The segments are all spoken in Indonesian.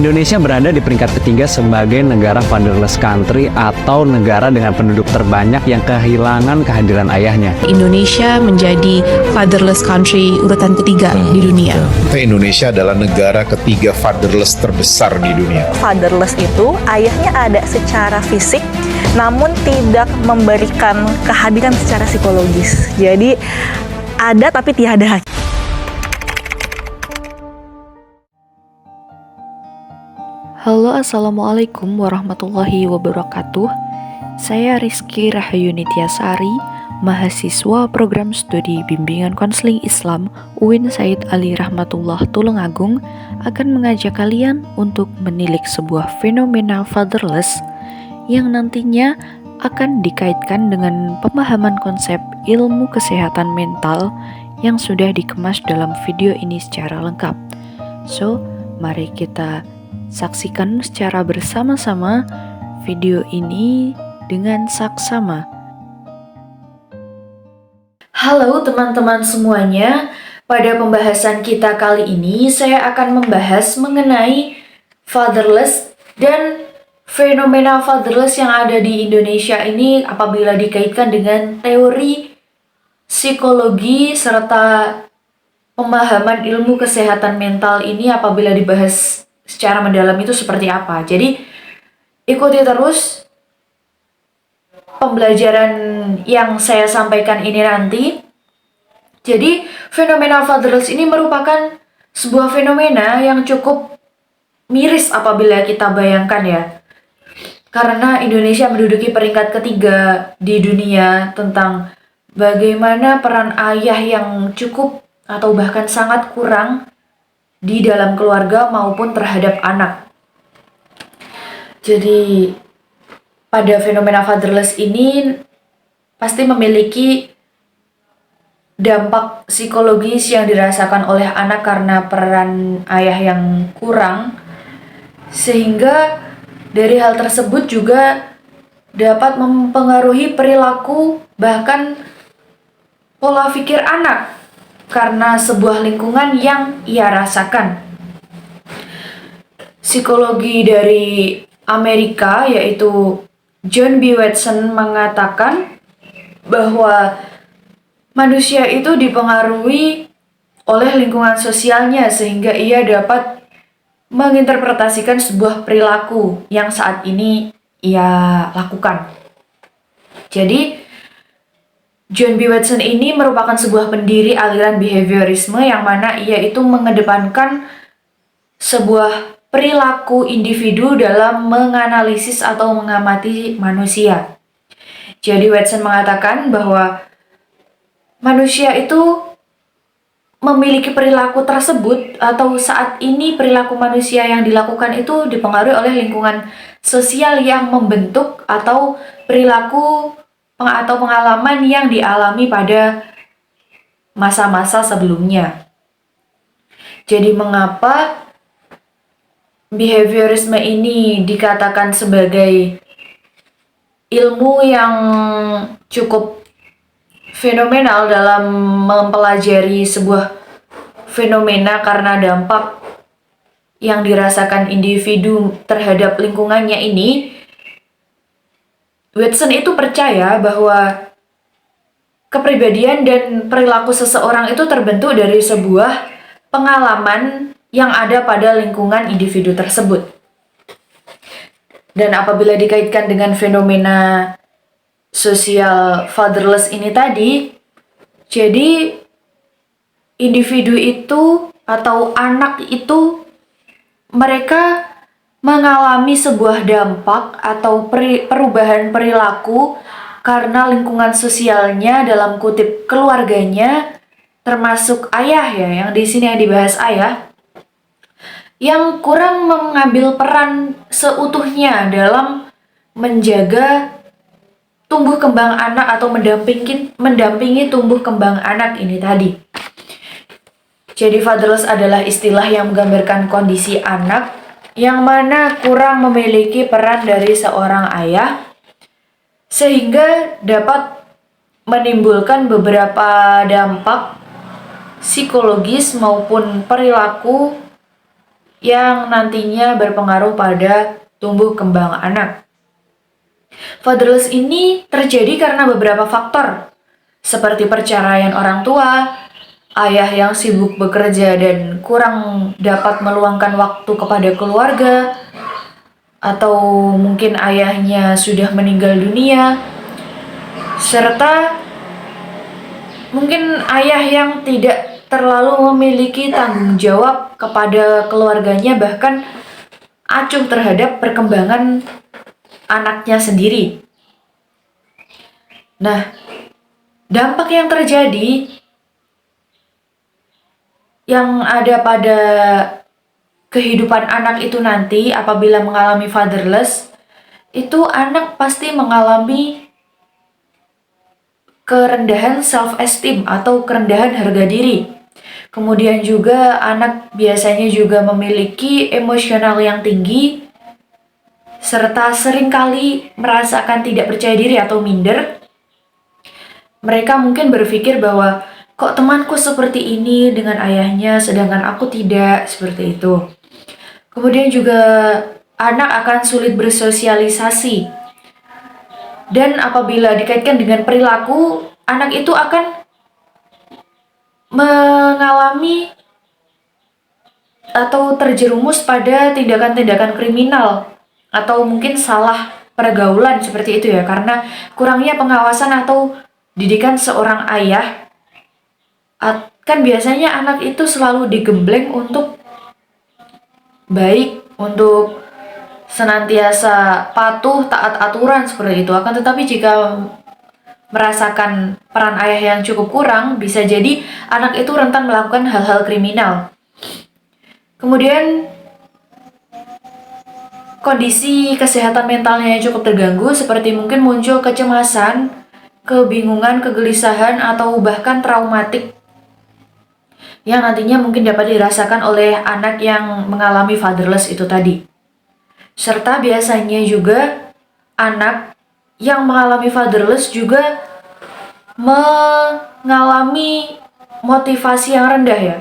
Indonesia berada di peringkat ketiga sebagai negara fatherless country atau negara dengan penduduk terbanyak yang kehilangan kehadiran ayahnya. Indonesia menjadi fatherless country urutan ketiga di dunia. Indonesia adalah negara ketiga fatherless terbesar di dunia. Fatherless itu ayahnya ada secara fisik, namun tidak memberikan kehadiran secara psikologis. Jadi ada tapi tiada. Halo, Assalamualaikum warahmatullahi wabarakatuh. Saya Rizky Rahayuni Tiasari, mahasiswa program studi Bimbingan Konseling Islam UIN Said Ali Rahmatullah Tulungagung, akan mengajak kalian untuk menilik sebuah fenomena fatherless yang nantinya akan dikaitkan dengan pemahaman konsep ilmu kesehatan mental yang sudah dikemas dalam video ini secara lengkap. So, mari kita saksikan secara bersama-sama video ini dengan saksama. Halo teman-teman semuanya, pada pembahasan kita kali ini saya akan membahas mengenai fatherless dan fenomena fatherless yang ada di Indonesia ini apabila dikaitkan dengan teori psikologi serta pemahaman ilmu kesehatan mental ini apabila dibahas secara mendalam itu seperti apa. Jadi ikuti terus pembelajaran yang saya sampaikan ini nanti. Jadi fenomena fatherless ini merupakan sebuah fenomena yang cukup miris apabila kita bayangkan ya. Karena Indonesia menduduki peringkat ketiga di dunia tentang bagaimana peran ayah yang cukup atau bahkan sangat kurang di dalam keluarga maupun terhadap anak. Jadi pada fenomena fatherless ini pasti memiliki dampak psikologis yang dirasakan oleh anak karena peran ayah yang kurang, sehingga dari hal tersebut juga dapat mempengaruhi perilaku bahkan pola pikir anak karena sebuah lingkungan yang ia rasakan. Psikologi dari Amerika yaitu John B. Watson mengatakan bahwa manusia itu dipengaruhi oleh lingkungan sosialnya sehingga ia dapat menginterpretasikan sebuah perilaku yang saat ini ia lakukan. Jadi John B. Watson ini merupakan sebuah pendiri aliran behaviorisme yang mana ia itu mengedepankan sebuah perilaku individu dalam menganalisis atau mengamati manusia. Jadi Watson mengatakan bahwa manusia itu memiliki perilaku tersebut atau saat ini perilaku manusia yang dilakukan itu dipengaruhi oleh lingkungan sosial yang membentuk atau perilaku atau pengalaman yang dialami pada masa-masa sebelumnya. Jadi mengapa behaviorisme ini dikatakan sebagai ilmu yang cukup fenomenal dalam mempelajari sebuah fenomena karena dampak yang dirasakan individu terhadap lingkungannya ini. Watson itu percaya bahwa kepribadian dan perilaku seseorang itu terbentuk dari sebuah pengalaman yang ada pada lingkungan individu tersebut. Dan apabila dikaitkan dengan fenomena sosial fatherless ini tadi, jadi individu itu atau anak itu mereka mengalami sebuah dampak atau perubahan perilaku karena lingkungan sosialnya dalam kutip keluarganya, termasuk ayah ya, yang di sini yang dibahas ayah, yang kurang mengambil peran seutuhnya dalam menjaga tumbuh kembang anak atau mendampingi tumbuh kembang anak ini tadi. Jadi fatherless adalah istilah yang menggambarkan kondisi anak yang mana kurang memiliki peran dari seorang ayah sehingga dapat menimbulkan beberapa dampak psikologis maupun perilaku yang nantinya berpengaruh pada tumbuh kembang anak. Fatherless ini terjadi karena beberapa faktor, seperti perceraian orang tua, ayah yang sibuk bekerja dan kurang dapat meluangkan waktu kepada keluarga, atau mungkin ayahnya sudah meninggal dunia, serta mungkin ayah yang tidak terlalu memiliki tanggung jawab kepada keluarganya, bahkan acuh terhadap perkembangan anaknya sendiri. Nah, dampak yang terjadi yang ada pada kehidupan anak itu nanti apabila mengalami fatherless, itu anak pasti mengalami kerendahan self-esteem atau kerendahan harga diri. Kemudian juga anak biasanya juga memiliki emosional yang tinggi, serta seringkali merasakan tidak percaya diri atau minder. Mereka mungkin berpikir bahwa kok temanku seperti ini dengan ayahnya sedangkan aku tidak, seperti itu. Kemudian juga anak akan sulit bersosialisasi. Dan apabila dikaitkan dengan perilaku, anak itu akan mengalami atau terjerumus pada tindakan-tindakan kriminal atau mungkin salah pergaulan seperti itu ya, karena kurangnya pengawasan atau didikan seorang ayah. Kan biasanya anak itu selalu digembleng untuk baik, untuk senantiasa patuh, taat aturan seperti itu. Akan tetapi jika merasakan peran ayah yang cukup kurang, bisa jadi anak itu rentan melakukan hal-hal kriminal. Kemudian kondisi kesehatan mentalnya yang cukup terganggu, seperti mungkin muncul kecemasan, kebingungan, kegelisahan, atau bahkan traumatik yang nantinya mungkin dapat dirasakan oleh anak yang mengalami fatherless itu tadi. Serta biasanya juga anak yang mengalami fatherless juga mengalami motivasi yang rendah ya.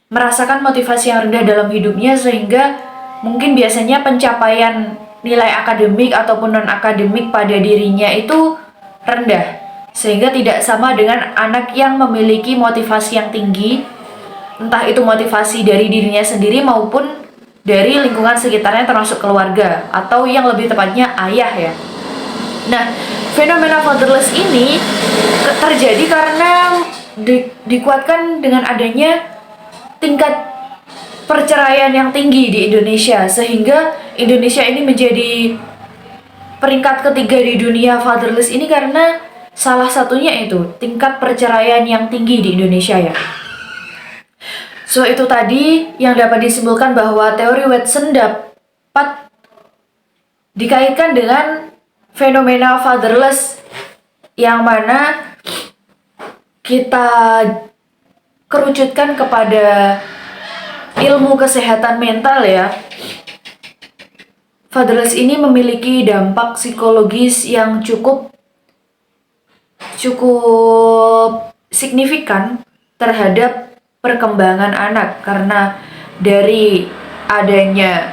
Merasakan motivasi yang rendah dalam hidupnya, sehingga mungkin biasanya pencapaian nilai akademik ataupun non-akademik pada dirinya itu rendah, sehingga tidak sama dengan anak yang memiliki motivasi yang tinggi, entah itu motivasi dari dirinya sendiri maupun dari lingkungan sekitarnya termasuk keluarga atau yang lebih tepatnya ayah ya. Nah, fenomena fatherless ini terjadi karena dikuatkan dengan adanya tingkat perceraian yang tinggi di Indonesia, sehingga Indonesia ini menjadi peringkat ketiga di dunia fatherless ini karena salah satunya itu tingkat perceraian yang tinggi di Indonesia ya. So itu tadi yang dapat disimpulkan bahwa teori Watson dapat dikaitkan dengan fenomena fatherless, yang mana kita kerucutkan kepada ilmu kesehatan mental ya. Fatherless ini memiliki dampak psikologis yang cukup signifikan terhadap perkembangan anak, karena dari adanya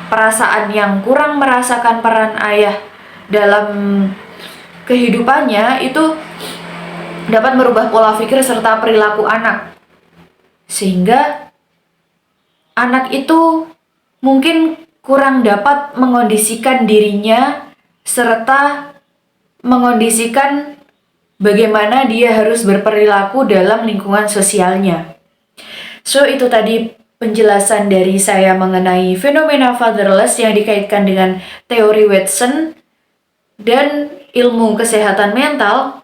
perasaan yang kurang merasakan peran ayah dalam kehidupannya itu dapat merubah pola pikir serta perilaku anak, sehingga anak itu mungkin kurang dapat mengondisikan dirinya serta mengondisikan bagaimana dia harus berperilaku dalam lingkungan sosialnya. So itu tadi penjelasan dari saya mengenai fenomena fatherless yang dikaitkan dengan teori Watson dan ilmu kesehatan mental.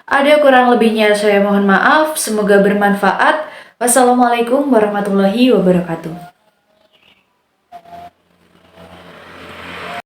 Ada kurang lebihnya saya mohon maaf, semoga bermanfaat. Wassalamualaikum warahmatullahi wabarakatuh.